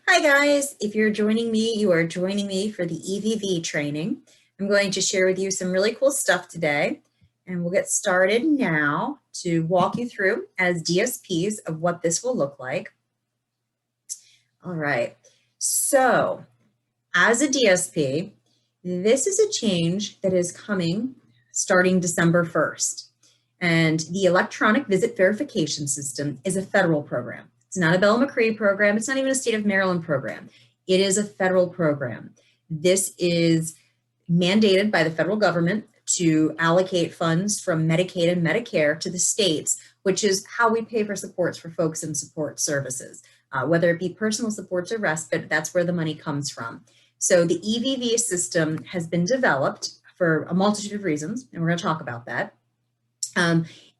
Hi guys, if you're joining me, you are joining me for the EVV training. I'm going to share with you some really cool stuff today, and we'll get started now to walk you through as DSPs of what this will look like. All right, so as a DSP, this is a change that is coming starting December 1st. And the electronic visit verification system is a federal program. It's not a Bell McCree program. It's not even a state of Maryland program. It is a federal program. This is mandated by the federal government to allocate funds from Medicaid and Medicare to the states, which is how we pay for supports for folks in support services. Whether it be personal supports or respite, that's where the money comes from. So the EVV system has been developed for a multitude of reasons, and we're going to talk about that.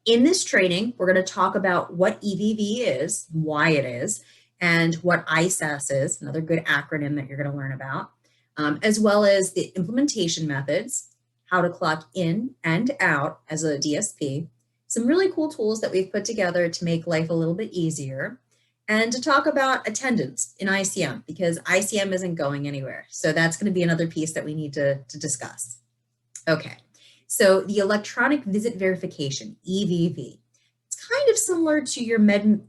In this training, we're going to talk about what EVV is, why it is, and what ISAS is, another good acronym that you're going to learn about, as well as the implementation methods, how to clock in and out as a DSP, some really cool tools that we've put together to make life a little bit easier, and to talk about attendance in ICM, because ICM isn't going anywhere. So that's going to be another piece that we need to discuss. Okay. So the electronic visit verification, EVV, it's kind of similar to your med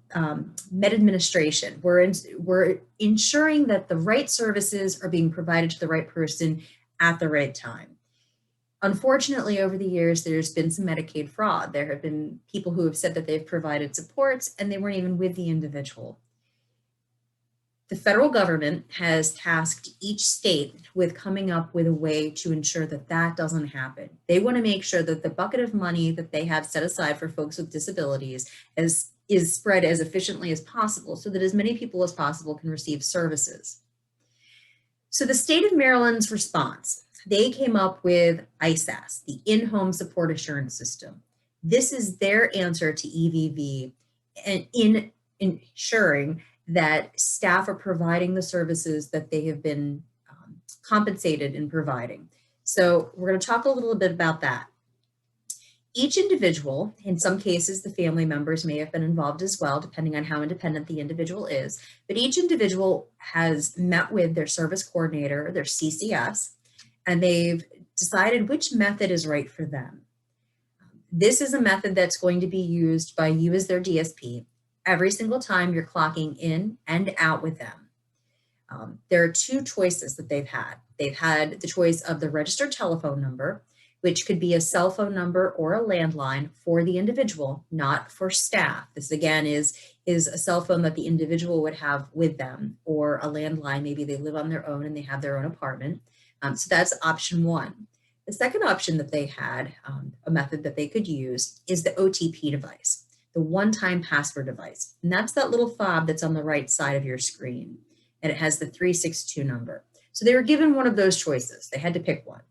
administration. We're ensuring that the right services are being provided to the right person at the right time. Unfortunately, over the years, there's been some Medicaid fraud. There have been people who have said that they've provided supports and they weren't even with the individual. The federal government has tasked each state with coming up with a way to ensure that that doesn't happen. They want to make sure that the bucket of money that they have set aside for folks with disabilities is spread as efficiently as possible so that as many people as possible can receive services. So the state of Maryland's response, they came up with ISAS, the In-Home Support Assurance System. This is their answer to EVV and in ensuring that staff are providing the services that they have been compensated in providing. So we're going to talk a little bit about that. Each individual, in some cases, the family members may have been involved as well, depending on how independent the individual is, but each individual has met with their service coordinator, their CCS, and they've decided which method is right for them. This is a method that's going to be used by you as their DSP every single time you're clocking in and out with them. There are two choices that they've had. They've had the choice of the registered telephone number, which could be a cell phone number or a landline for the individual, not for staff. This again is a cell phone that the individual would have with them, or a landline. Maybe they live on their own and they have their own apartment. So that's option one. The second option that they had, a method that they could use, is the OTP device, the one-time password device. And that's that little fob that's on the right side of your screen. And it has the 362 number. So they were given one of those choices. They had to pick one.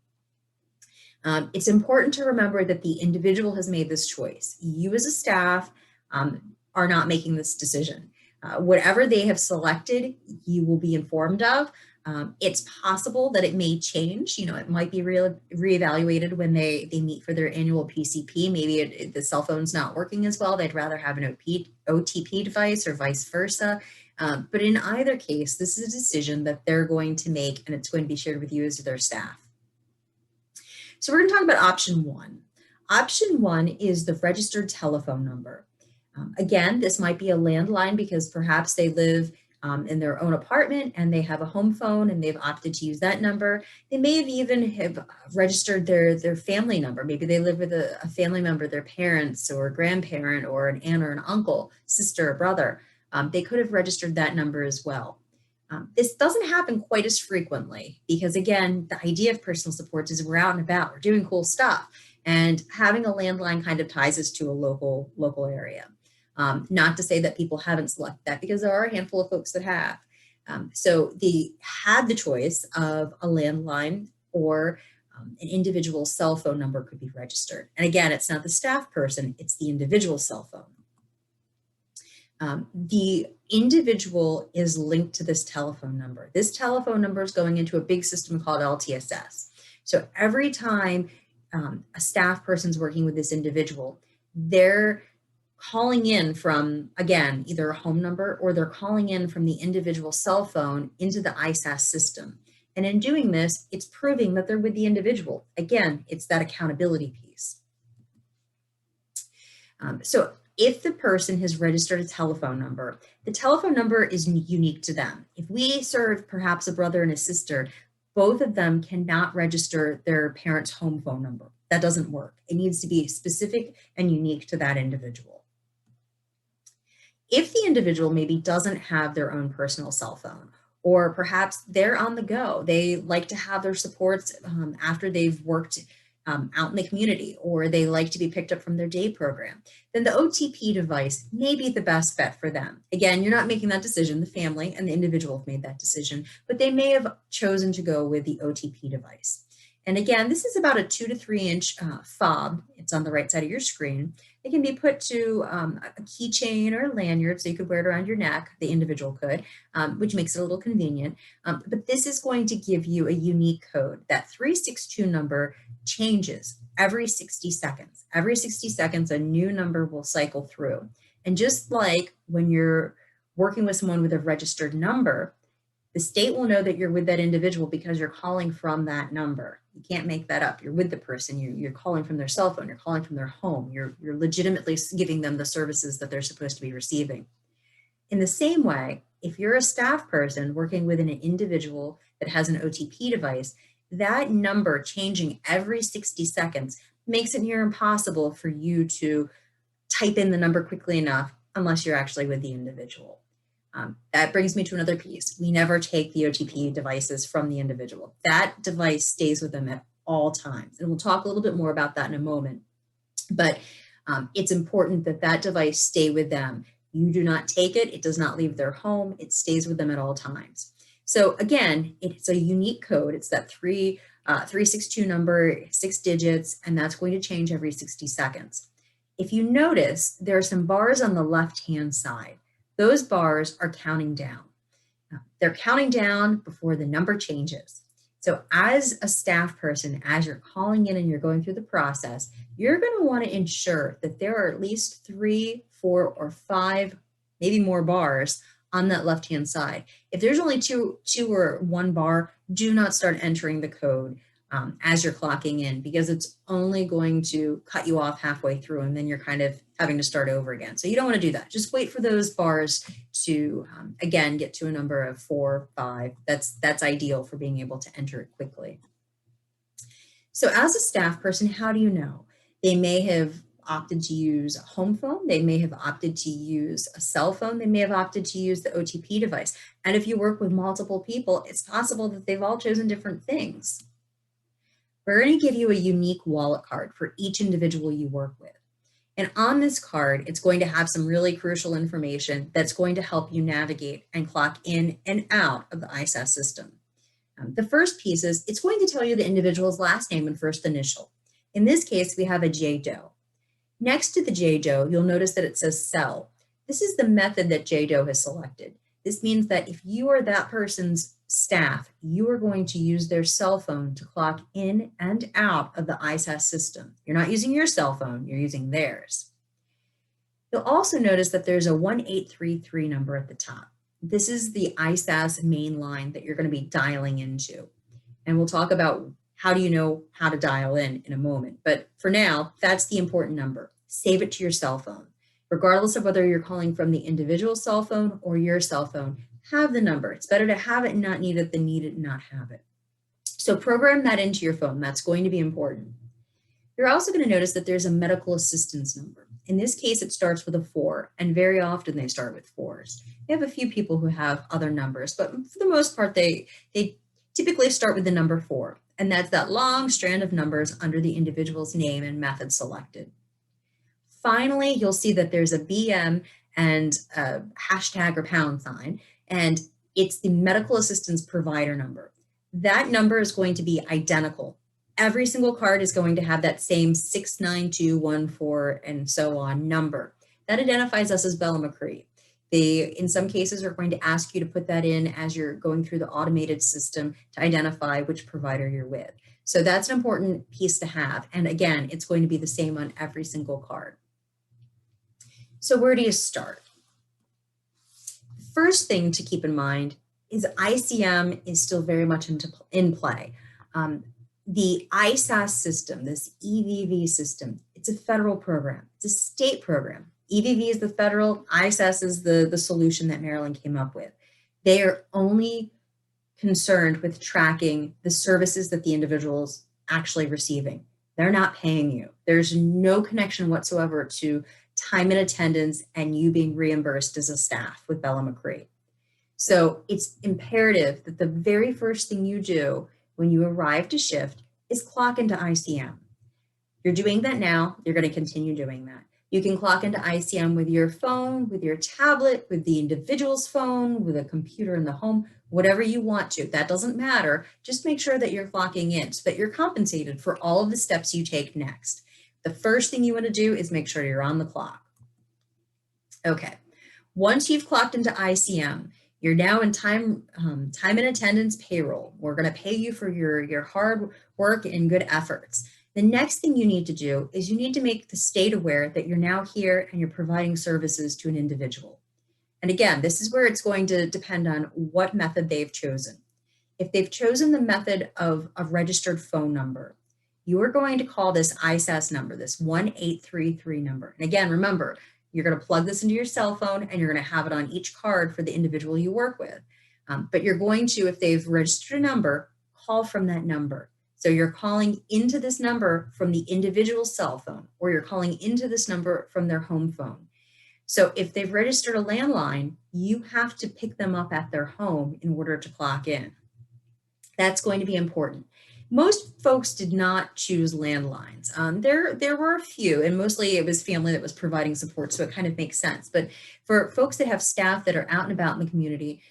It's important to remember that the individual has made this choice. You as a staff are not making this decision. Whatever they have selected, you will be informed of. It's possible that it may change. It might be reevaluated when they meet for their annual PCP. Maybe the cell phone's not working as well. They'd rather have an OTP device or vice versa. But in either case, this is a decision that they're going to make, and it's going to be shared with you as their staff. So we're going to talk about option one. Option one is the registered telephone number. Again, this might be a landline because perhaps they live in their own apartment and they have a home phone and they've opted to use that number. They may have even have registered their family number. Maybe they live with a family member, their parents or a grandparent or an aunt or an uncle, sister or brother. They could have registered that number as well. This doesn't happen quite as frequently because, again, the idea of personal supports is we're out and about, we're doing cool stuff, and having a landline kind of ties us to a local area. Not to say that people haven't selected that, because there are a handful of folks that have. So they had the choice of a landline or an individual cell phone number could be registered. And again, it's not the staff person, it's the individual cell phone. The individual is linked to this telephone number. This telephone number is going into a big system called LTSS. So every time a staff person's working with this individual, their calling in from, again, either a home number or they're calling in from the individual cell phone into the ISAS system. And in doing this, it's proving that they're with the individual. Again, it's that accountability piece. So if the person has registered a telephone number, the telephone number is unique to them. If we serve perhaps a brother and a sister, both of them cannot register their parent's home phone number. That doesn't work. It needs to be specific and unique to that individual. If the individual maybe doesn't have their own personal cell phone, or perhaps they're on the go, they like to have their supports after they've worked out in the community, or they like to be picked up from their day program, then the OTP device may be the best bet for them. Again, you're not making that decision. The family and the individual have made that decision, but they may have chosen to go with the OTP device. And again, this is about a 2 to 3 inch fob. It's on the right side of your screen. It can be put to a keychain or a lanyard, so you could wear it around your neck, the individual could, which makes it a little convenient. But this is going to give you a unique code. That 362 number changes every 60 seconds. Every 60 seconds, a new number will cycle through. And just like when you're working with someone with a registered number, the state will know that you're with that individual because you're calling from that number. You can't make that up. You're with the person. You're calling from their cell phone. You're calling from their home. You're legitimately giving them the services that they're supposed to be receiving. In the same way, if you're a staff person working with an individual that has an OTP device, that number changing every 60 seconds makes it near impossible for you to type in the number quickly enough unless you're actually with the individual. That brings me to another piece. We never take the OTP devices from the individual. That device stays with them at all times. And we'll talk a little bit more about that in a moment. But it's important that that device stay with them. You do not take it. It does not leave their home. It stays with them at all times. So again, it's a unique code. It's that 362 number, 6 digits, and that's going to change every 60 seconds. If you notice, there are some bars on the left-hand side. Those bars are counting down. They're counting down before the number changes. So as a staff person, as you're calling in and you're going through the process, you're going to want to ensure that there are at least 3, 4, or 5, maybe more bars on that left-hand side. If there's only two or 1 bar, do not start entering the code as you're clocking in, because it's only going to cut you off halfway through and then you're kind of having to start over again. So you don't want to do that. Just wait for those bars to, again, get to a number of 4, 5. That's ideal for being able to enter it quickly. So as a staff person, how do you know? They may have opted to use a home phone. They may have opted to use a cell phone. They may have opted to use the OTP device. And if you work with multiple people, it's possible that they've all chosen different things. We're going to give you a unique wallet card for each individual you work with. And on this card, it's going to have some really crucial information that's going to help you navigate and clock in and out of the ISAS system. The first piece is it's going to tell you the individual's last name and first initial. In this case, we have a JDOE. Next to the JDOE, you'll notice that it says cell. This is the method that JDOE has selected. This means that if you are that person's staff, you are going to use their cell phone to clock in and out of the ISAS system. You're not using your cell phone, you're using theirs. You'll also notice that there's a 1833 number at the top. This is the ISAS main line that you're going to be dialing into. And we'll talk about how do you know how to dial in a moment. But for now, that's the important number. Save it to your cell phone. Regardless of whether you're calling from the individual cell phone or your cell phone, have the number. It's better to have it and not need it than need it and not have it. So program that into your phone. That's going to be important. You're also going to notice that there's a medical assistance number. In this case, it starts with a 4, and very often they start with 4s. We have a few people who have other numbers, but for the most part, they typically start with the number 4, and that's that long strand of numbers under the individual's name and method selected. Finally, you'll see that there's a BM and a hashtag or pound sign, and it's the medical assistance provider number. That number is going to be identical. Every single card is going to have that same 69214 and so on number. That identifies us as Bella McCree. They, in some cases, are going to ask you to put that in as you're going through the automated system to identify which provider you're with. So that's an important piece to have. And again, it's going to be the same on every single card. So where do you start? First thing to keep in mind is ICM is still very much in play. The ISAS system, this EVV system, it's a federal program. It's a state program. EVV is the federal, ISAS is the solution that Maryland came up with. They are only concerned with tracking the services that the individual's actually receiving. They're not paying you. There's no connection whatsoever to time and attendance and you being reimbursed as a staff with Bella McCree. So it's imperative that the very first thing you do when you arrive to shift is clock into ICM. You're doing that now, you're going to continue doing that. You can clock into ICM with your phone, with your tablet, with the individual's phone, with a computer in the home, whatever you want to. That doesn't matter. Just make sure that you're clocking in so that you're compensated for all of the steps you take next. The first thing you want to do is make sure you're on the clock. Okay, once you've clocked into ICM, you're now in time and attendance payroll. We're going to pay you for your hard work and good efforts. The next thing you need to do is you need to make the state aware that you're now here and you're providing services to an individual. And again, this is where it's going to depend on what method they've chosen. If they've chosen the method of a registered phone number, you are going to call this ISAS number, this 1833 number. And again, remember, you're going to plug this into your cell phone and you're going to have it on each card for the individual you work with. But you're going to, if they've registered a number, call from that number. So you're calling into this number from the individual cell phone, or you're calling into this number from their home phone. So if they've registered a landline, you have to pick them up at their home in order to clock in. That's going to be important. Most folks did not choose landlines. There were a few, and mostly it was family that was providing support, so it kind of makes sense. But for folks that have staff that are out and about in the community,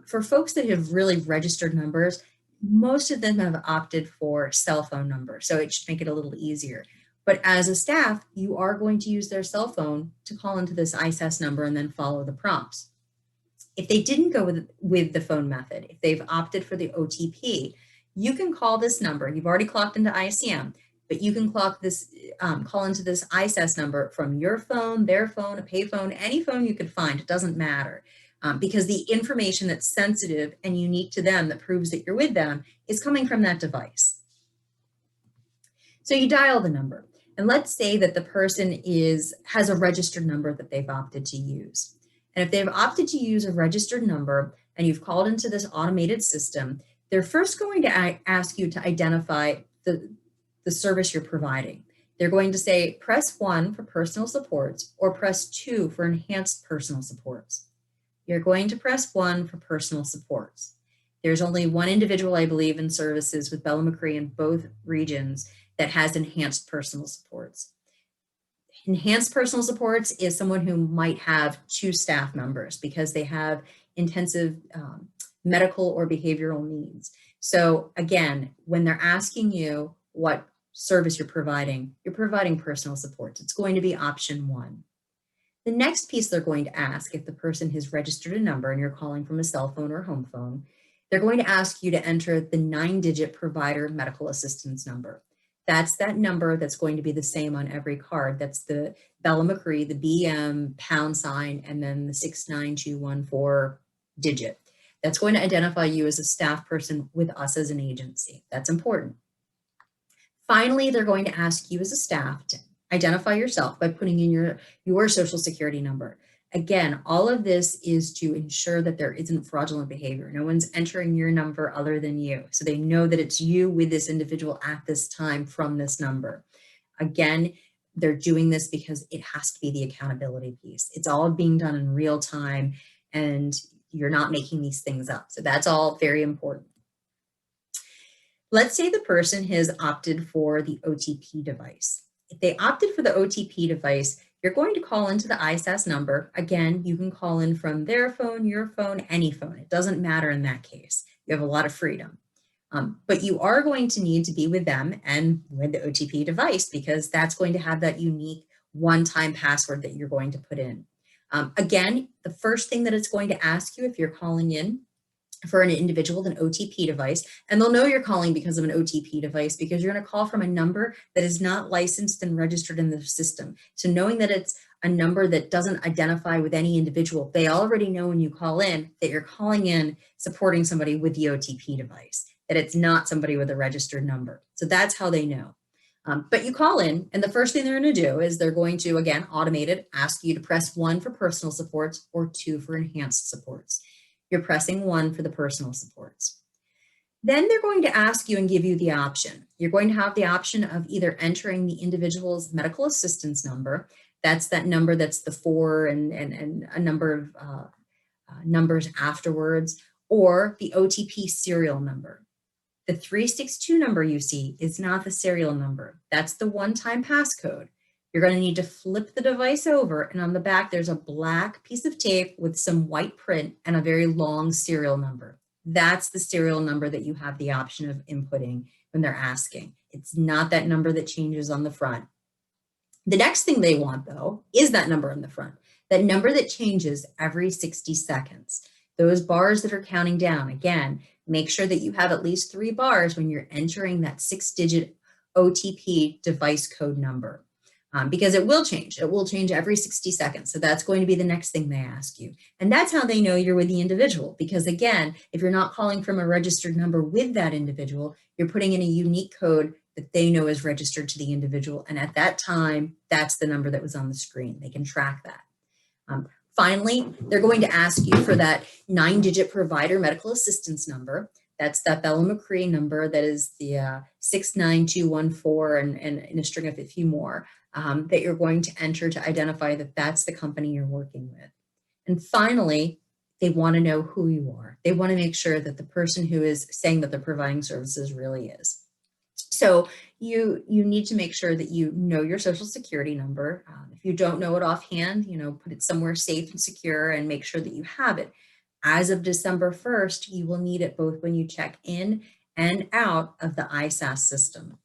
for folks that have really registered numbers, most of them have opted for cell phone numbers, so it should make it a little easier. But as a staff, you are going to use their cell phone to call into this ISAS number and then follow the prompts. If they didn't go with the phone method, if they've opted for the OTP, you can call this number. You've already clocked into ICM, but you can call into this ISAS number from your phone, their phone, a payphone, any phone you could find. It doesn't matter. Because the information that's sensitive and unique to them that proves that you're with them is coming from that device. So you dial the number, and let's say that the person has a registered number that they've opted to use. And if they've opted to use a registered number and you've called into this automated system, they're first going to ask you to identify the service you're providing. They're going to say, press 1 for personal supports or press 2 for enhanced personal supports. You're going to press 1 for personal supports. There's only one individual, I believe, in services with Bella McCree in both regions that has enhanced personal supports. Enhanced personal supports is someone who might have 2 staff members because they have intensive medical or behavioral needs. So again, when they're asking you what service you're providing personal supports. It's going to be option 1. The next piece they're going to ask, if the person has registered a number and you're calling from a cell phone or home phone, they're going to ask you to enter the 9-digit provider medical assistance number. That's that number that's going to be the same on every card. That's the Bella McCree, the BM, #, and then the 69214 digit. That's going to identify you as a staff person with us as an agency. That's important. Finally, they're going to ask you as a staff to identify yourself by putting in your social security number. Again, all of this is to ensure that there isn't fraudulent behavior. No one's entering your number other than you. So they know that it's you with this individual at this time from this number. Again, they're doing this because it has to be the accountability piece. It's all being done in real time and you're not making these things up. So that's all very important. Let's say the person has opted for the OTP device. If they opted for the OTP device, you're going to call into the ISAS number. Again, you can call in from their phone, your phone, any phone. It doesn't matter in that case. You have a lot of freedom. But you are going to need to be with them and with the OTP device because that's going to have that unique one-time password that you're going to put in. Again, the first thing that it's going to ask you if you're calling in for an individual with an OTP device, and they'll know you're calling because of an OTP device because you're going to call from a number that is not licensed and registered in the system. So knowing that it's a number that doesn't identify with any individual, they already know when you call in that you're calling in supporting somebody with the OTP device, that it's not somebody with a registered number. So that's how they know. But you call in, and the first thing they're going to do is they're going to, again, automated, ask you to press 1 for personal supports or 2 for enhanced supports. You're pressing 1 for the personal supports. Then they're going to ask you and give you the option. You're going to have the option of either entering the individual's medical assistance number. That's that number that's the 4 and a number of numbers afterwards, or the OTP serial number. The 362 number you see is not the serial number. That's the one-time passcode. You're going to need to flip the device over, and on the back there's a black piece of tape with some white print and a very long serial number. That's the serial number that you have the option of inputting when they're asking. It's not that number that changes on the front. The next thing they want, though, is that number on the front, that number that changes every 60 seconds. Those bars that are counting down, again, make sure that you have at least 3 bars when you're entering that 6-digit OTP device code number. Because it will change. It will change every 60 seconds. So that's going to be the next thing they ask you. And that's how they know you're with the individual. Because again, if you're not calling from a registered number with that individual, you're putting in a unique code that they know is registered to the individual. And at that time, that's the number that was on the screen. They can track that. Finally, they're going to ask you for that 9-digit provider medical assistance number. That's that Bella McCree number that is the 69214 and in a string of a few more that you're going to enter to identify that that's the company you're working with. And finally, they want to know who you are. They want to make sure that the person who is saying that they're providing services really is. So you need to make sure that you know your social security number. If you don't know it offhand, put it somewhere safe and secure and make sure that you have it. As of December 1st, you will need it both when you check in and out of the ISAS system.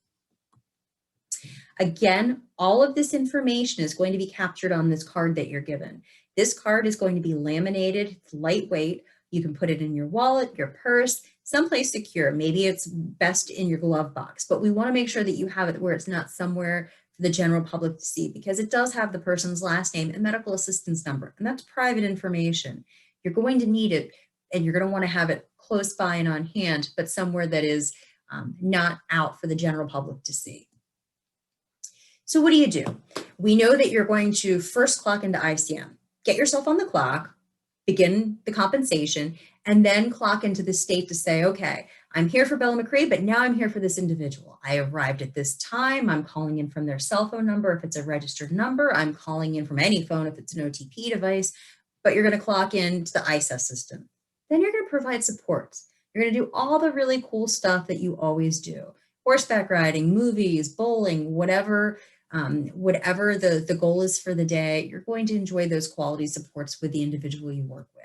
Again, all of this information is going to be captured on this card that you're given. This card is going to be laminated, it's lightweight. You can put it in your wallet, your purse, someplace secure. Maybe it's best in your glove box, but we want to make sure that you have it where it's not somewhere for the general public to see, because it does have the person's last name and medical assistance number, and that's private information. You're going to need it, and you're going to want to have it close by and on hand, but somewhere that is not out for the general public to see. So what do? We know that you're going to first clock into ICM. Get yourself on the clock, begin the compensation, and then clock into the state to say, okay, I'm here for Bella McCree, but now I'm here for this individual. I arrived at this time. I'm calling in from their cell phone number if it's a registered number. I'm calling in from any phone if it's an OTP device, but you're going to clock into the ISAS system. Then you're going to provide supports. You're going to do all the really cool stuff that you always do. Horseback riding, movies, bowling, whatever the goal is for the day, you're going to enjoy those quality supports with the individual you work with.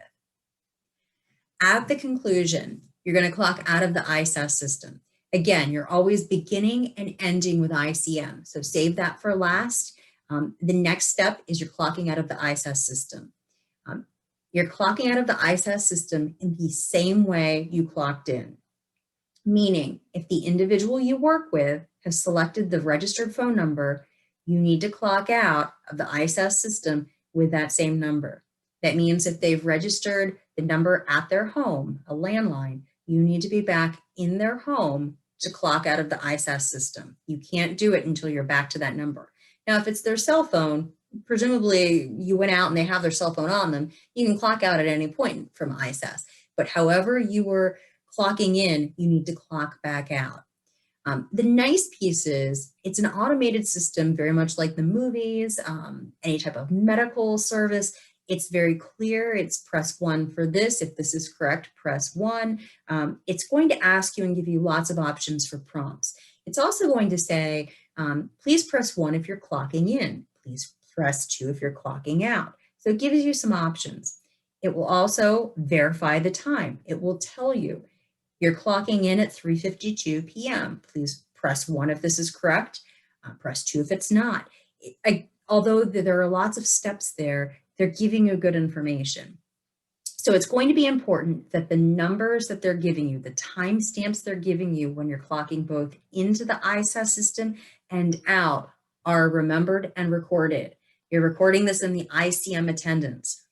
At the conclusion, you're going to clock out of the ISAS system. Again, you're always beginning and ending with ICM, so save that for last. The next step is you're clocking out of the ISAS system. You're clocking out of the ISAS system in the same way you clocked in, meaning if the individual you work with has selected the registered phone number, you need to clock out of the ISAS system with that same number. That means if they've registered the number at their home, a landline, you need to be back in their home to clock out of the ISAS system. You can't do it until you're back to that number. Now, if it's their cell phone, presumably you went out and they have their cell phone on them, you can clock out at any point from ISAS. But however you were clocking in, you need to clock back out. The nice piece is it's an automated system, very much like the movies, any type of medical service. It's very clear. It's press 1 for this. If this is correct, press 1. It's going to ask you and give you lots of options for prompts. It's also going to say, please press 1 if you're clocking in. Please press 2 if you're clocking out. So it gives you some options. It will also verify the time. It will tell you, you're clocking in at 3:52 p.m. Please press 1 if this is correct, press 2 if it's not. Although there are lots of steps there, they're giving you good information. So it's going to be important that the numbers that they're giving you, the timestamps they're giving you when you're clocking both into the ISAS system and out, are remembered and recorded. You're recording this in the ICM attendance.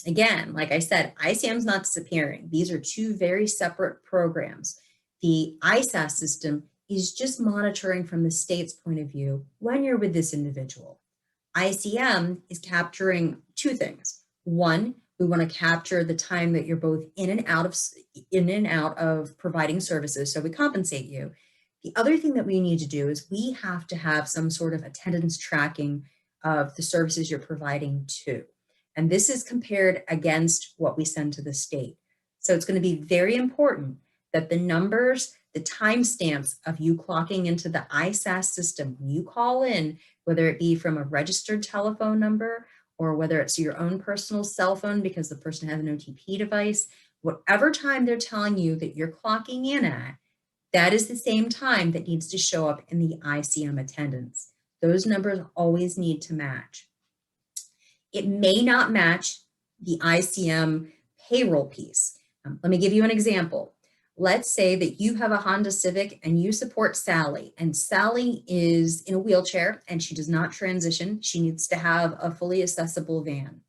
Again, like I said, ICM is not disappearing. These are two very separate programs. The ISAS system is just monitoring from the state's point of view when you're with this individual. ICM is capturing two things. One, we want to capture the time that you're both in and out of providing services, so we compensate you. The other thing that we need to do is we have to have some sort of attendance tracking of the services you're providing too. And this is compared against what we send to the state. So it's going to be very important that the numbers, the timestamps of you clocking into the ISAS system, when you call in, whether it be from a registered telephone number or whether it's your own personal cell phone because the person has an OTP device, whatever time they're telling you that you're clocking in at, that is the same time that needs to show up in the ICM attendance. Those numbers always need to match. It may not match the ICM payroll piece. Let me give you an example. Let's say that you have a Honda Civic and you support Sally, and Sally is in a wheelchair and she does not transition. She needs to have a fully accessible van.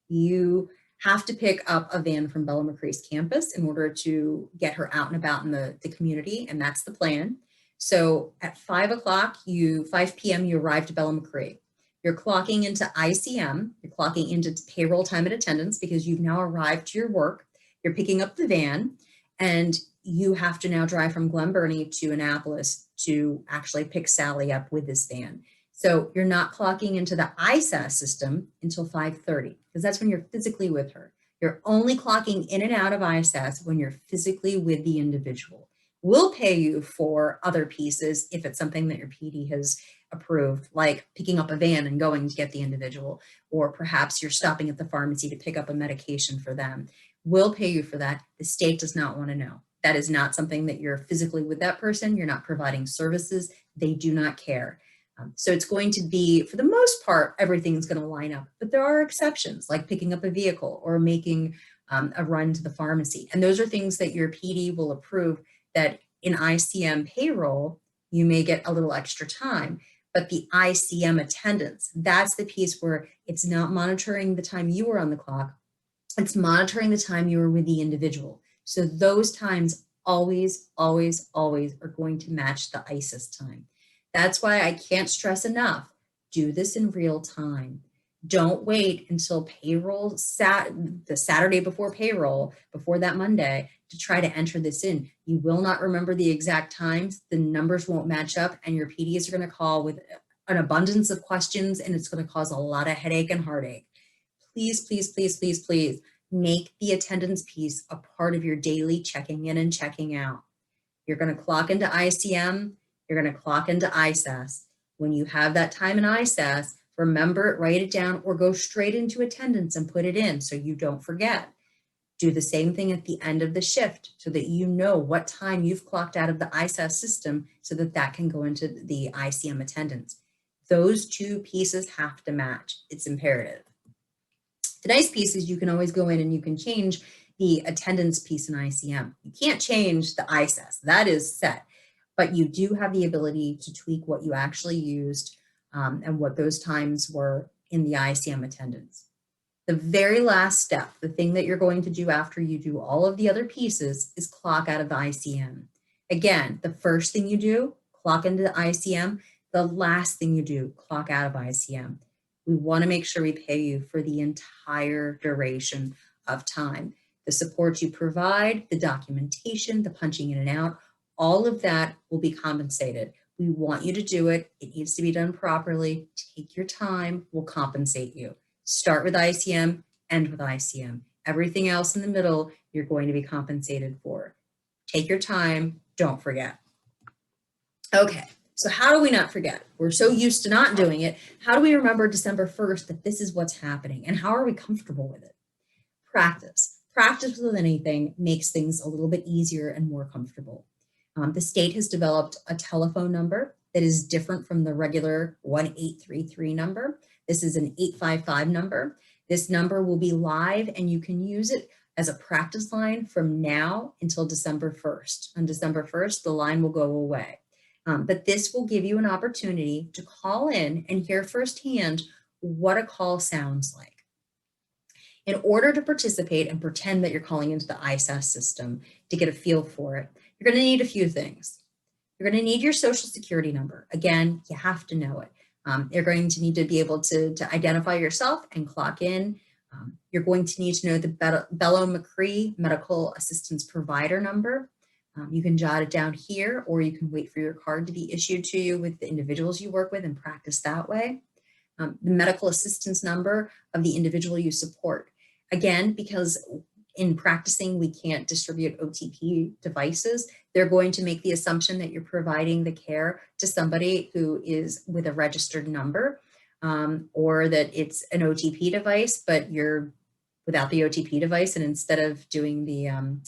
You have to pick up a van from Bella McCree's campus in order to get her out and about in the community, and that's the plan. So at 5 p.m., you arrive to Bella McCree. You're clocking into ICM, you're clocking into payroll time and attendance because you've now arrived to your work. You're picking up the van, and you have to now drive from Glen Burnie to Annapolis to actually pick Sally up with this van. So you're not clocking into the ISAS system until 5:30 because that's when you're physically with her. You're only clocking in and out of ISAS when you're physically with the individual. We'll pay you for other pieces if it's something that your PD has approved, like picking up a van and going to get the individual, or perhaps you're stopping at the pharmacy to pick up a medication for them. We'll pay you for that. The state does not want to know. That is not something that you're physically with that person. You're not providing services. They do not care. So it's going to be, for the most part, everything's going to line up. But there are exceptions, like picking up a vehicle or making a run to the pharmacy. And those are things that your PD will approve that in ICM payroll, you may get a little extra time. But the ICM attendance, that's the piece where it's not monitoring the time you were on the clock. It's monitoring the time you were with the individual. So those times always, always, always are going to match the ISIS time. That's why I can't stress enough. Do this in real time. Don't wait until payroll, the Saturday before payroll, before that Monday, to try to enter this in. You will not remember the exact times. The numbers won't match up, and your PDs are going to call with an abundance of questions, and it's going to cause a lot of headache and heartache. Please, please, please, please, please make the attendance piece a part of your daily checking in and checking out. You're going to clock into ICM. You're going to clock into ISAS. When you have that time in ISAS, remember it, write it down, or go straight into attendance and put it in so you don't forget. Do the same thing at the end of the shift so that you know what time you've clocked out of the ISAS system so that that can go into the ICM attendance. Those two pieces have to match. It's imperative. The nice piece is you can always go in and you can change the attendance piece in ICM. You can't change the ISAS. That is set. But you do have the ability to tweak what you actually used and what those times were in the ICM attendance. The very last step, the thing that you're going to do after you do all of the other pieces, is clock out of the ICM. Again, the first thing you do, clock into the ICM. The last thing you do, clock out of ICM. We want to make sure we pay you for the entire duration of time. The support you provide, the documentation, the punching in and out, all of that will be compensated. We want you to do it. It needs to be done properly. Take your time. We'll compensate you. Start with ICM, end with ICM. Everything else in the middle, you're going to be compensated for. Take your time. Don't forget. Okay, so how do we not forget? We're so used to not doing it. How do we remember December 1st that this is what's happening? And how are we comfortable with it? Practice. Practice with anything makes things a little bit easier and more comfortable. The state has developed a telephone number that is different from the regular 1833 number. This is an 855 number. This number will be live and you can use it as a practice line from now until December 1st. On December 1st, the line will go away. But this will give you an opportunity to call in and hear firsthand what a call sounds like. In order to participate and pretend that you're calling into the ISAS system to get a feel for it, you're going to need a few things. You're going to need your social security number. Again, you have to know it. You're going to need to be able to identify yourself and clock in. You're going to need to know the Bellow-McCree Medical Assistance Provider number. You can jot it down here, or you can wait for your card to be issued to you with the individuals you work with and practice that way. The medical assistance number of the individual you support. Again, because in practicing, we can't distribute OTP devices, they're going to make the assumption that you're providing the care to somebody who is with a registered number, or that it's an OTP device, but you're without the OTP device, and instead of doing the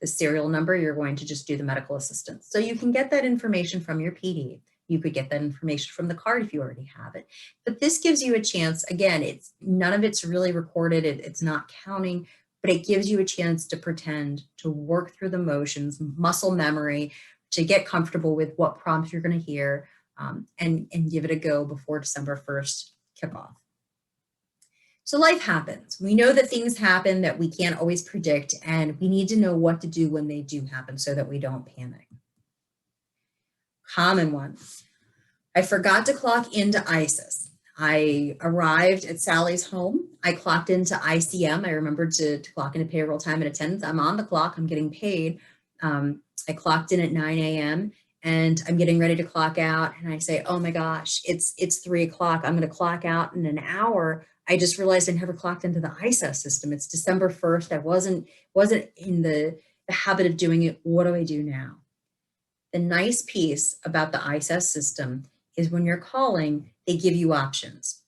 serial number, you're going to just do the medical assistance. So you can get that information from your PD. You could get that information from the card if you already have it. But this gives you a chance, again, none of it's really recorded, it's not counting, but it gives you a chance to pretend, to work through the motions, muscle memory, to get comfortable with what prompts you're going to hear, and give it a go before December 1st kickoff. So life happens. We know that things happen that we can't always predict, and we need to know what to do when they do happen so that we don't panic. Common ones. I forgot to clock into ISIS. I arrived at Sally's home. I clocked into ICM. I remembered to clock into payroll time and attendance. I'm on the clock. I'm getting paid. I clocked in at 9 a.m. and I'm getting ready to clock out. And I say, oh my gosh, it's 3 o'clock. I'm going to clock out in an hour. I just realized I never clocked into the ISAS system. It's December 1st. I wasn't in the habit of doing it. What do I do now? The nice piece about the ISAS system is when you're calling, they give you options.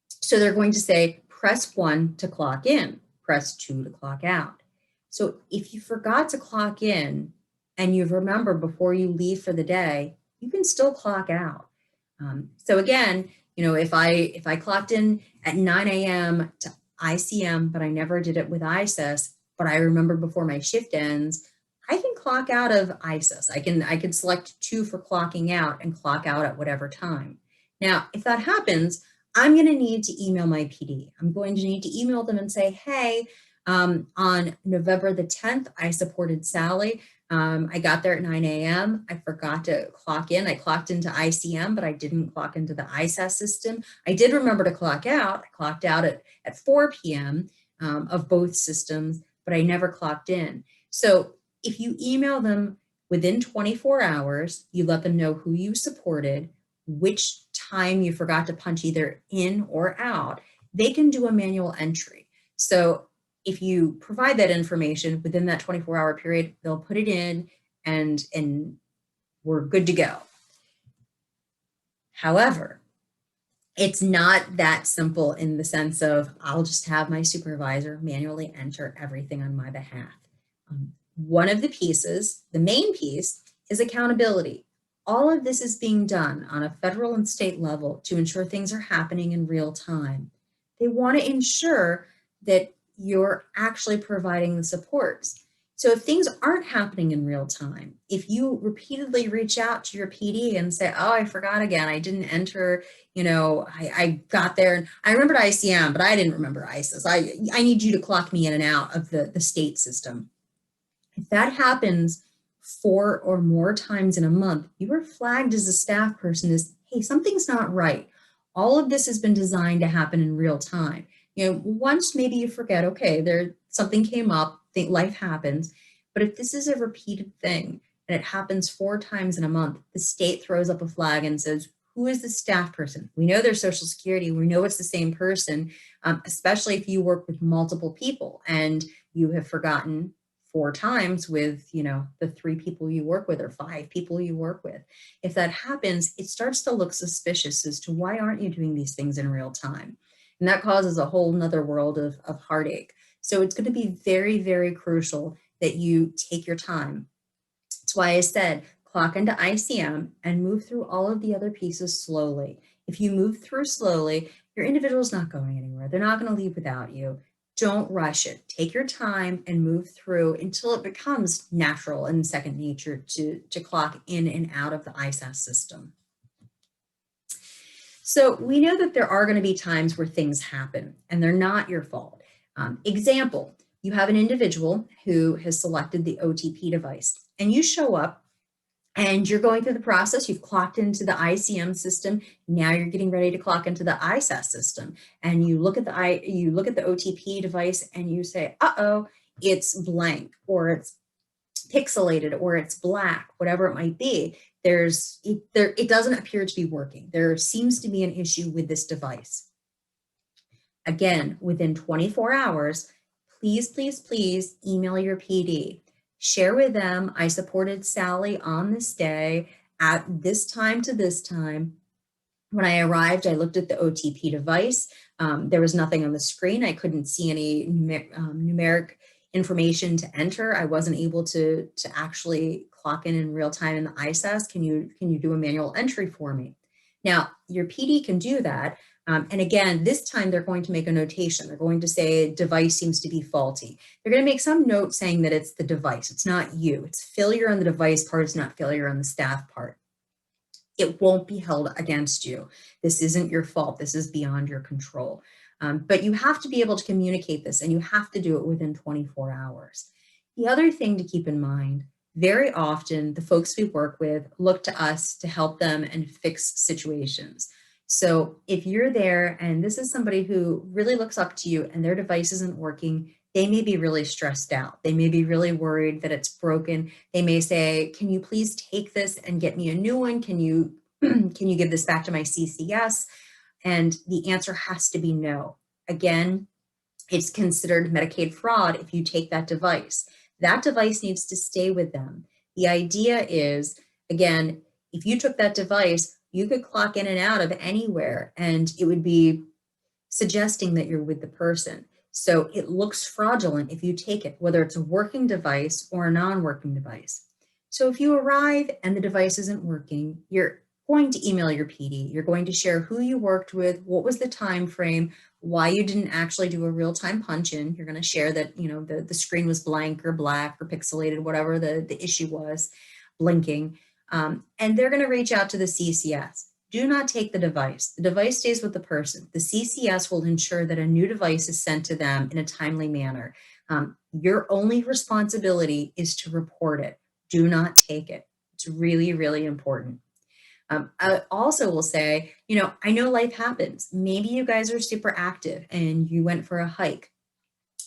So they're going to say, press 1 to clock in, press 2 to clock out. So if you forgot to clock in and you remember before you leave for the day, you can still clock out. So again, if I clocked in at 9 a.m. to ICM, but I never did it with ISAS, but I remember before my shift ends, I can clock out of ISIS. I can select 2 for clocking out and clock out at whatever time. Now, if that happens, I'm going to need to email my PD. I'm going to need to email them and say, hey, on November the 10th, I supported Sally. I got there at 9 a.m. I forgot to clock in. I clocked into ICM, but I didn't clock into the ISAS system. I did remember to clock out. I clocked out at 4 p.m. Of both systems, but I never clocked in. So if you email them within 24 hours, you let them know who you supported, which time you forgot to punch either in or out, they can do a manual entry. So if you provide that information within that 24-hour period, they'll put it in and we're good to go. However, it's not that simple in the sense of I'll just have my supervisor manually enter everything on my behalf. One of the pieces, the main piece, is accountability. All of this is being done on a federal and state level to ensure things are happening in real time. They want to ensure that you're actually providing the supports. So if things aren't happening in real time, if you repeatedly reach out to your PD and say, oh, I forgot again, I didn't enter, I got there and I remembered ICM, but I didn't remember ISIS. I need you to clock me in and out of the state system. If that happens 4 or more times in a month, you are flagged as a staff person as, hey, something's not right. All of this has been designed to happen in real time. Once maybe you forget, okay, something came up, life happens. But if this is a repeated thing and it happens 4 times in a month, the state throws up a flag and says, who is the staff person? We know their social security. We know it's the same person, especially if you work with multiple people and you have forgotten 4 times with, the 3 people you work with or 5 people you work with. If that happens, it starts to look suspicious as to why aren't you doing these things in real time? And that causes a whole nother world of heartache. So it's going to be very, very crucial that you take your time. That's why I said clock into ICM and move through all of the other pieces slowly. If you move through slowly, your individual is not going anywhere. They're not going to leave without you. Don't rush it. Take your time and move through until it becomes natural and second nature to clock in and out of the ISAS system. So we know that there are going to be times where things happen and they're not your fault. Example, you have an individual who has selected the OTP device and you show up and you're going through the process. You've clocked into the ICM system. Now you're getting ready to clock into the ISAS system. And you look at the OTP device and you say, uh-oh, it's blank, or it's pixelated, or it's black, whatever it might be. It doesn't appear to be working. There seems to be an issue with this device. Again, within 24 hours, please, please, please email your PD. Share with them, I supported Sally on this day at this time to this time. When I arrived, I looked at the OTP device. There was nothing on the screen. I couldn't see any numeric information to enter. I wasn't able to actually clock in real time in the ISAS. Can you do a manual entry for me? Now, your PD can do that. And again, this time they're going to make a notation. They're going to say device seems to be faulty. They're going to make some note saying that it's the device. It's not you. It's failure on the device part. It's not failure on the staff part. It won't be held against you. This isn't your fault. This is beyond your control. But you have to be able to communicate this, and you have to do it within 24 hours. The other thing to keep in mind, very often the folks we work with look to us to help them and fix situations. So if you're there and this is somebody who really looks up to you and their device isn't working, they may be really stressed out. They may be really worried that it's broken. They may say, can you please take this and get me a new one? Can you give this back to my CCS? And the answer has to be no. Again, it's considered Medicaid fraud if you take that device. That device needs to stay with them. The idea is, again, if you took that device, you could clock in and out of anywhere and it would be suggesting that you're with the person. So it looks fraudulent if you take it, whether it's a working device or a non-working device. So if you arrive and the device isn't working, you're going to email your PD. You're going to share who you worked with, what was the time frame, why you didn't actually do a real-time punch-in. You're going to share that, the screen was blank or black or pixelated, whatever the issue was, blinking. And they're going to reach out to the CCS. Do not take the device. The device stays with the person. The CCS will ensure that a new device is sent to them in a timely manner. Your only responsibility is to report it. Do not take it. It's really, really important. I also will say, I know life happens. Maybe you guys are super active and you went for a hike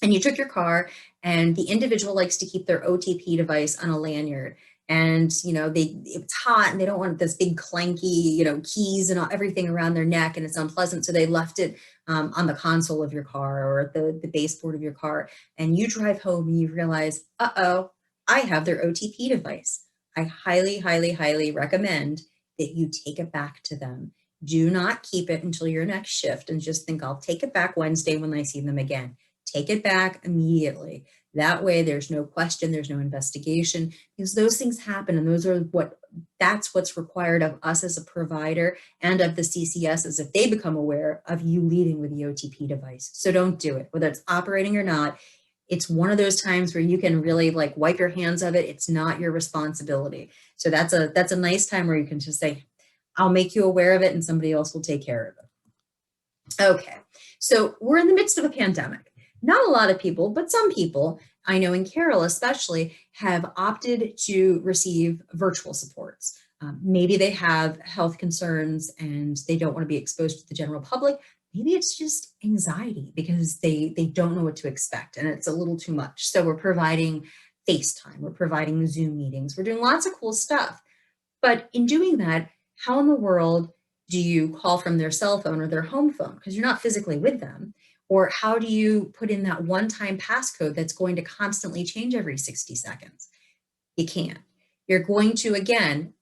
and you took your car and the individual likes to keep their OTP device on a lanyard. And, it's hot and they don't want this big clanky, keys and everything around their neck and it's unpleasant. So they left it on the console of your car or the baseboard of your car. And you drive home and you realize, uh-oh, I have their OTP device. I highly, highly, highly recommend that you take it back to them. Do not keep it until your next shift and just think, I'll take it back Wednesday when I see them again. Take it back immediately. That way there's no question, there's no investigation, because those things happen and that's what's required of us as a provider and of the CCS as if they become aware of you leaving with the OTP device. So don't do it, whether it's operating or not. It's one of those times where you can really wipe your hands of it. It's not your responsibility. So that's a nice time where you can just say, I'll make you aware of it and somebody else will take care of it. Okay, so we're in the midst of a pandemic. Not a lot of people, but some people, I know in Carroll especially, have opted to receive virtual supports. Maybe they have health concerns and they don't want to be exposed to the general public. Maybe it's just anxiety because they don't know what to expect and it's a little too much. So we're providing FaceTime, we're providing Zoom meetings, we're doing lots of cool stuff. But in doing that, how in the world do you call from their cell phone or their home phone? Because you're not physically with them. Or how do you put in that one-time passcode that's going to constantly change every 60 seconds? You can't. You're going to, again,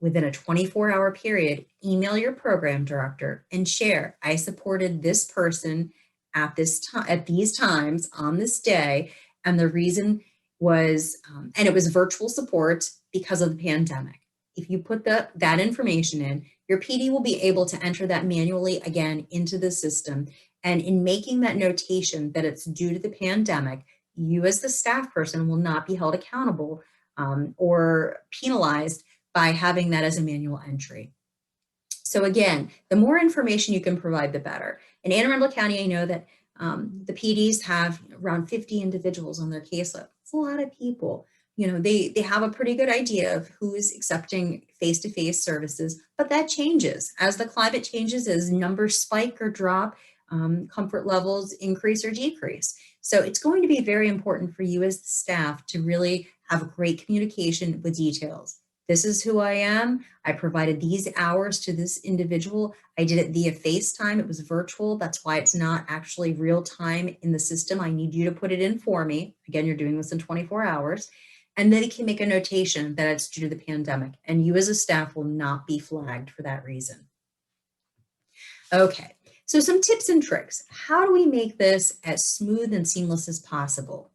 within a 24-hour period, email your program director and share, I supported this person at these times on this day, and the reason was, and it was virtual support because of the pandemic. If you put that information in, your PD will be able to enter that manually again into the system, And in making that notation that it's due to the pandemic, you as the staff person will not be held accountable or penalized by having that as a manual entry. So again, the more information you can provide, the better. In Anne Arundel County, I know that the PDs have around 50 individuals on their caseload. It's a lot of people. They have a pretty good idea of who is accepting face-to-face services, but that changes. As the climate changes, as numbers spike or drop, comfort levels increase or decrease. So it's going to be very important for you as the staff to really have great communication with details. This is who I am. I provided these hours to this individual. I did it via FaceTime. It was virtual. That's why it's not actually real time in the system. I need you to put it in for me. Again, you're doing this in 24 hours. And then it can make a notation that it's due to the pandemic. And you as a staff will not be flagged for that reason. Okay, so some tips and tricks. How do we make this as smooth and seamless as possible?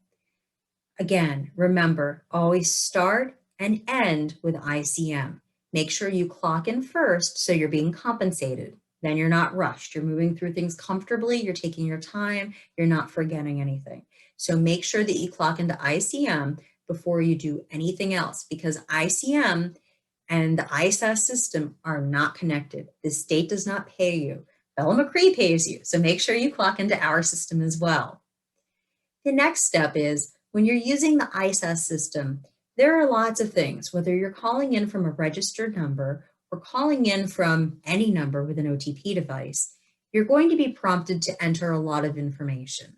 Again, remember, always start and end with ICM. Make sure you clock in first so you're being compensated. Then you're not rushed. You're moving through things comfortably. You're taking your time. You're not forgetting anything. So make sure that you clock into ICM before you do anything else, because ICM and the ISAS system are not connected. The state does not pay you. Bella McCree pays you. So make sure you clock into our system as well. The next step is when you're using the ISAS system, there are lots of things, whether you're calling in from a registered number or calling in from any number with an OTP device, you're going to be prompted to enter a lot of information.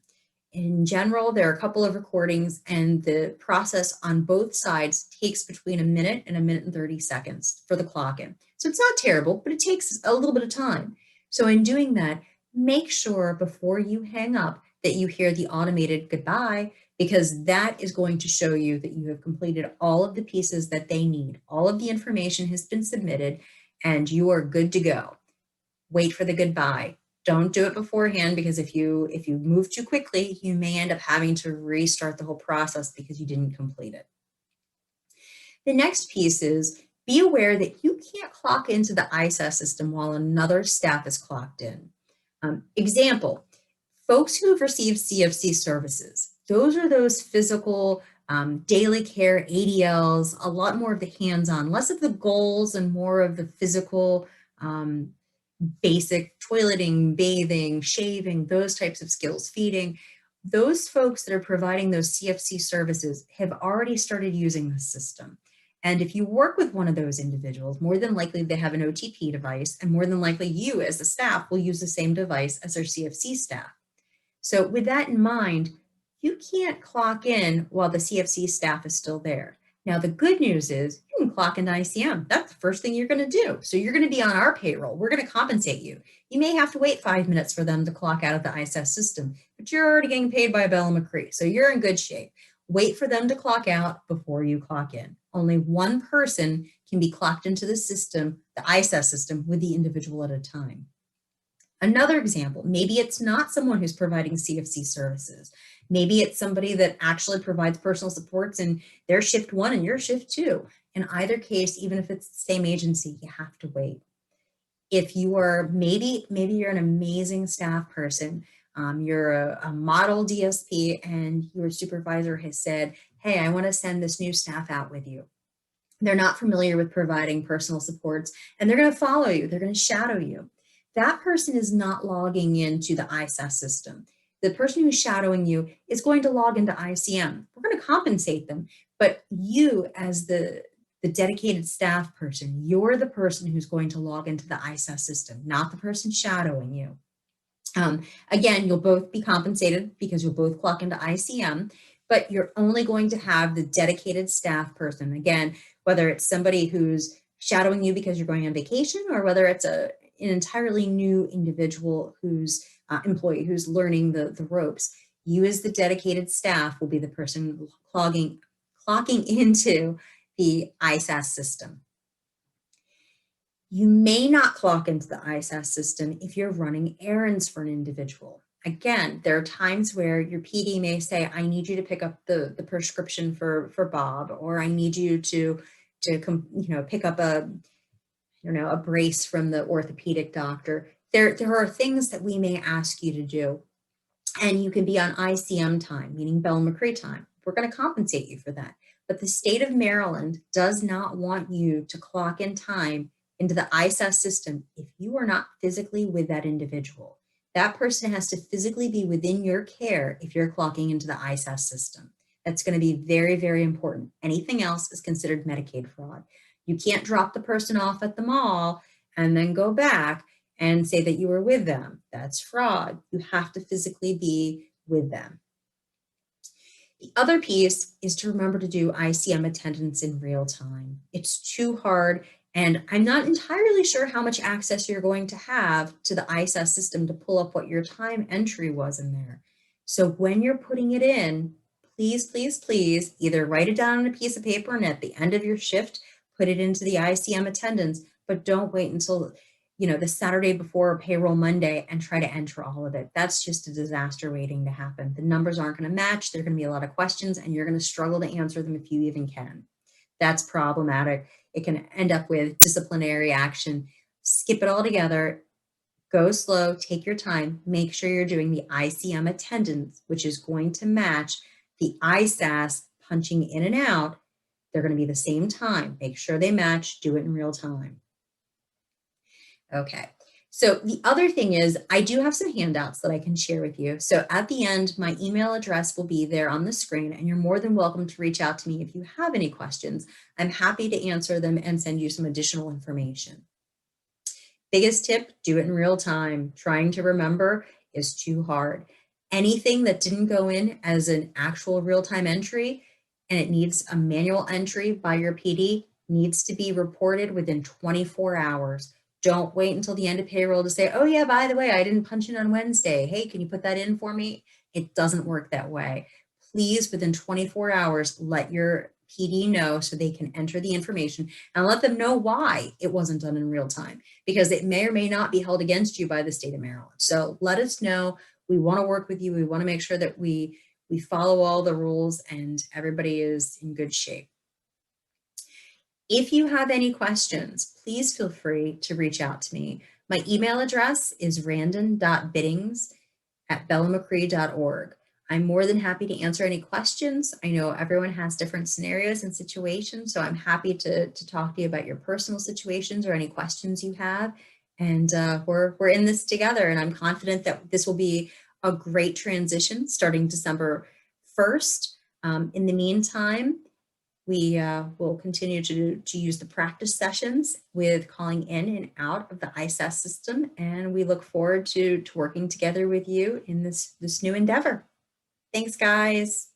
In general, there are a couple of recordings, and the process on both sides takes between a minute and 30 seconds for the clock in. So it's not terrible, but it takes a little bit of time. So in doing that, make sure before you hang up that you hear the automated goodbye, because that is going to show you that you have completed all of the pieces that they need. All of the information has been submitted and you are good to go. Wait for the goodbye. Don't do it beforehand, because if you move too quickly, you may end up having to restart the whole process because you didn't complete it. The next piece is be aware that you can't clock into the ISAS system while another staff is clocked in. Example, folks who have received CFC services, those are those physical daily care ADLs, a lot more of the hands-on, less of the goals and more of the physical basic toileting, bathing, shaving, those types of skills, feeding. Those folks that are providing those CFC services have already started using the system. And if you work with one of those individuals, more than likely they have an OTP device, and more than likely you as the staff will use the same device as their CFC staff. So with that in mind, you can't clock in while the CFC staff is still there. Now, the good news is you can clock into ICM. That's the first thing you're going to do. So you're going to be on our payroll. We're going to compensate you. You may have to wait 5 minutes for them to clock out of the ISAS system, but you're already getting paid by Bella McCree. So you're in good shape. Wait for them to clock out before you clock in. Only one person can be clocked into the system, the ISAS system, with the individual at a time. Another example, maybe it's not someone who's providing CFC services. Maybe it's somebody that actually provides personal supports and they're shift 1 and you're shift 2. In either case, even if it's the same agency, you have to wait. If you are, maybe you're an amazing staff person, you're a model DSP and your supervisor has said, hey, I want to send this new staff out with you. They're not familiar with providing personal supports and they're going to follow you. They're going to shadow you. That person is not logging into the ISAS system. The person who's shadowing you is going to log into ICM. We're going to compensate them, but you as the dedicated staff person, you're the person who's going to log into the ISAS system, not the person shadowing you. Again, you'll both be compensated because you'll both clock into ICM, but you're only going to have the dedicated staff person. Again, whether it's somebody who's shadowing you because you're going on vacation or whether it's an entirely new individual who's employee who's learning the ropes, you as the dedicated staff will be the person clocking into the ISAS system. You may not clock into the ISAS system if you're running errands for an individual. Again, there are times where your PD may say, I need you to pick up the prescription for Bob, or I need you to pick up a brace from the orthopedic doctor. There are things that we may ask you to do, and you can be on ICM time, meaning Bell McCree time. We're going to compensate you for that. But the state of Maryland does not want you to clock in time into the ISAS system if you are not physically with that individual. That person has to physically be within your care if you're clocking into the ISAS system. That's going to be very, very important. Anything else is considered Medicaid fraud. You can't drop the person off at the mall and then go back and say that you were with them. That's fraud. You have to physically be with them. The other piece is to remember to do ICM attendance in real time. It's too hard, and I'm not entirely sure how much access you're going to have to the ISAS system to pull up what your time entry was in there. So when you're putting it in, please, please, please either write it down on a piece of paper and at the end of your shift, put it into the ICM attendance, but don't wait until the Saturday before payroll Monday and try to enter all of it. That's just a disaster waiting to happen. The numbers aren't going to match. There are going to be a lot of questions and you're going to struggle to answer them if you even can. That's problematic. It can end up with disciplinary action. Skip it all together. Go slow, take your time, make sure you're doing the ICM attendance, which is going to match the ISAS punching in and out. They're going to be the same time. Make sure they match, do it in real time. Okay, so the other thing is I do have some handouts that I can share with you. So at the end, my email address will be there on the screen and you're more than welcome to reach out to me if you have any questions. I'm happy to answer them and send you some additional information. Biggest tip, do it in real time. Trying to remember is too hard. Anything that didn't go in as an actual real-time entry and it needs a manual entry by your PD needs to be reported within 24 hours. Don't wait until the end of payroll to say, oh yeah, by the way, I didn't punch in on Wednesday. Hey, can you put that in for me? It doesn't work that way. Please, within 24 hours, let your PD know so they can enter the information and let them know why it wasn't done in real time, because it may or may not be held against you by the state of Maryland. So let us know. We want to work with you. We want to make sure that we follow all the rules and everybody is in good shape. If you have any questions, please feel free to reach out to me. My email address is randon.biddings@bellamcree.org. I'm more than happy to answer any questions. I know everyone has different scenarios and situations, so I'm happy to talk to you about your personal situations or any questions you have. And we're in this together, and I'm confident that this will be a great transition starting December 1st. In the meantime, we will continue to use the practice sessions with calling in and out of the ISAS system, and we look forward to working together with you in this new endeavor. Thanks, guys.